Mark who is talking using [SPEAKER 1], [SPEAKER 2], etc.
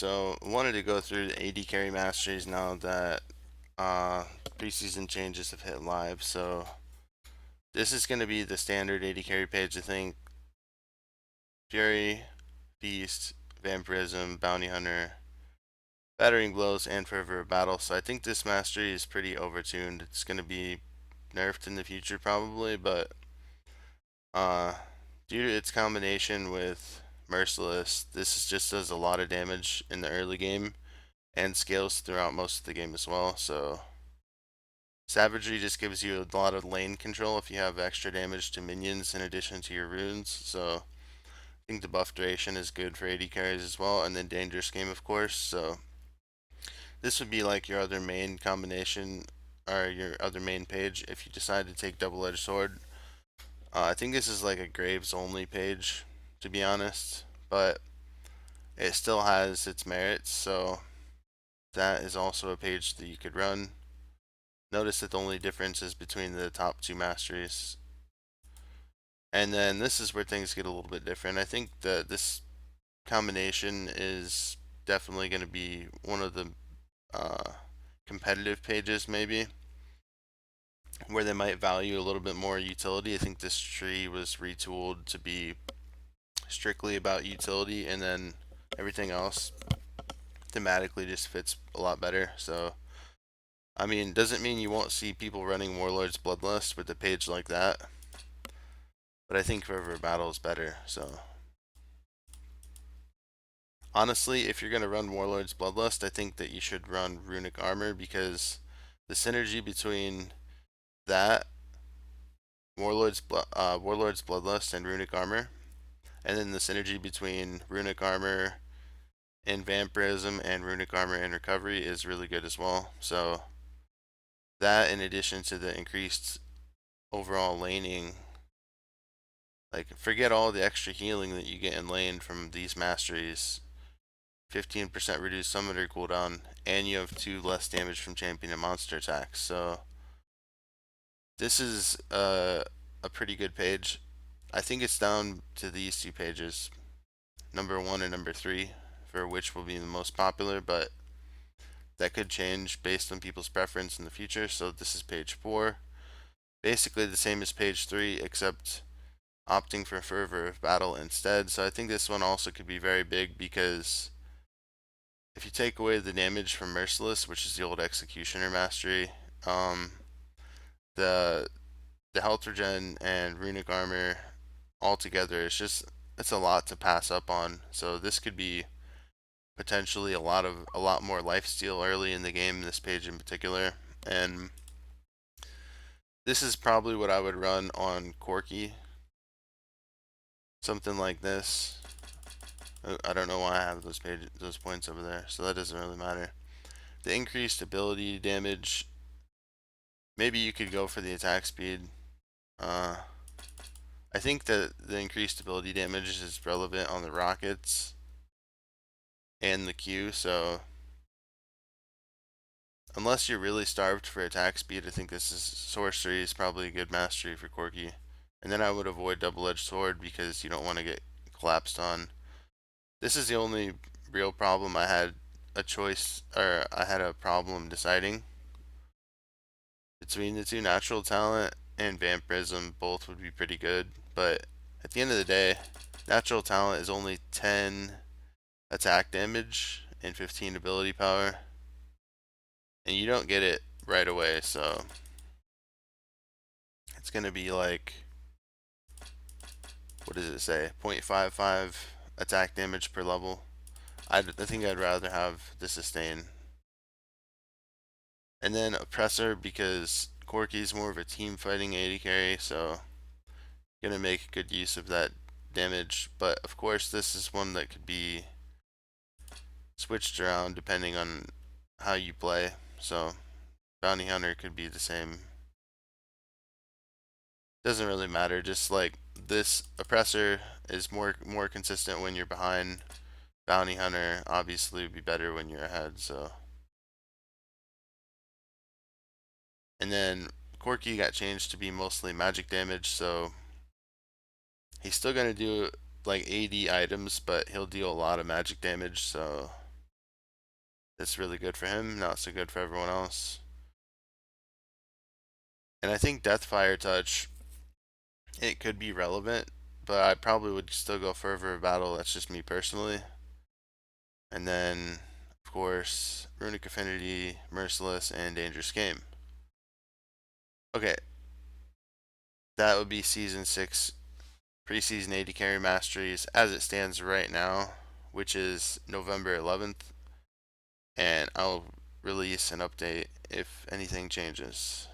[SPEAKER 1] so I wanted to go through the AD carry masteries now that preseason changes have hit live. So this is going to be the standard AD carry page, I think. Fury, Feast, Vampirism, Bounty Hunter, Battering Blows, and Fervor of Battle. So I think this mastery is pretty overtuned. It's going to be nerfed in the future probably, but uh, due to its combination with Merciless, this just does a lot of damage in the early game and scales throughout most of the game as well. So Savagery just gives you a lot of lane control if you have extra damage to minions in addition to your runes. So I think the buff duration is good for AD carries as well, and then Dangerous Game of course. So this would be like your other main combination or your other main page if you decide to take Double-Edged Sword. I think this is like a Graves only page, to be honest, but it still has its merits. So that is also a page that you could run. Notice that the only difference is between the top two masteries. And then this is where things get a little bit different. I think that this combination is definitely going to be one of the competitive pages, maybe, where they might value a little bit more utility. I think this tree was retooled to be strictly about utility, and then everything else thematically just fits a lot better. So I mean, doesn't mean you won't see people running Warlord's Bloodlust with a page like that, but I think River Battle is better. So honestly, if you're gonna run Warlord's Bloodlust, I think that you should run Runic Armor because the synergy between that Warlord's Bloodlust and Runic Armor, and then the synergy between Runic Armor and Vampirism and Runic Armor and Recovery is really good as well. So that, in addition to the increased overall laning, like forget all the extra healing that you get in lane from these masteries. 15% reduced summoner cooldown, and you have 2 less damage from champion and monster attacks. So this is a pretty good page. I think it's down to these two pages, number 1 and number 3, for which will be the most popular, but that could change based on people's preference in the future. So this is page 4. Basically the same as page 3, except opting for Fervor of Battle instead. So I think this one also could be very big because if you take away the damage from Merciless, which is the old Executioner mastery, um, the health regen and runic armor altogether, it's a lot to pass up on. So this could be potentially a lot more lifesteal early in the game, this page in particular, and this is probably what I would run on Corki, something like this. I don't know why I have those points over there, so that doesn't really matter. The increased ability damage, maybe you could go for the attack speed. Uh, I think that the increased ability damage is relevant on the rockets and the Q, so unless you're really starved for attack speed, I think this is Sorcery is probably a good mastery for Corki. And then I would avoid Double-Edged Sword because you don't want to get collapsed on. This is the only real problem I had I had a problem deciding between the two. Natural Talent and Vampirism both would be pretty good, but at the end of the day, Natural Talent is only 10 attack damage and 15 ability power, and you don't get it right away, so it's gonna be like, what does it say, 0.55 attack damage per level. I think I'd rather have the sustain. And then Oppressor, because Corki's more of a team fighting AD carry, so gonna make good use of that damage. But of course, this is one that could be switched around depending on how you play. So Bounty Hunter could be the same. Doesn't really matter. Just like this, Oppressor is more consistent when you're behind. Bounty Hunter obviously would be better when you're ahead. So, and then Corki got changed to be mostly magic damage. So he's still gonna do like AD items, but he'll deal a lot of magic damage. So That's really good for him, not so good for everyone else. And I think Deathfire Touch, it could be relevant, but I probably would still go Fervor of Battle. That's just me personally. And then, of course, Runic Affinity, Merciless, and Dangerous Game. Okay, that would be Season 6 preseason AD Carry Masteries as it stands right now, which is November 11th. And I'll release an update if anything changes.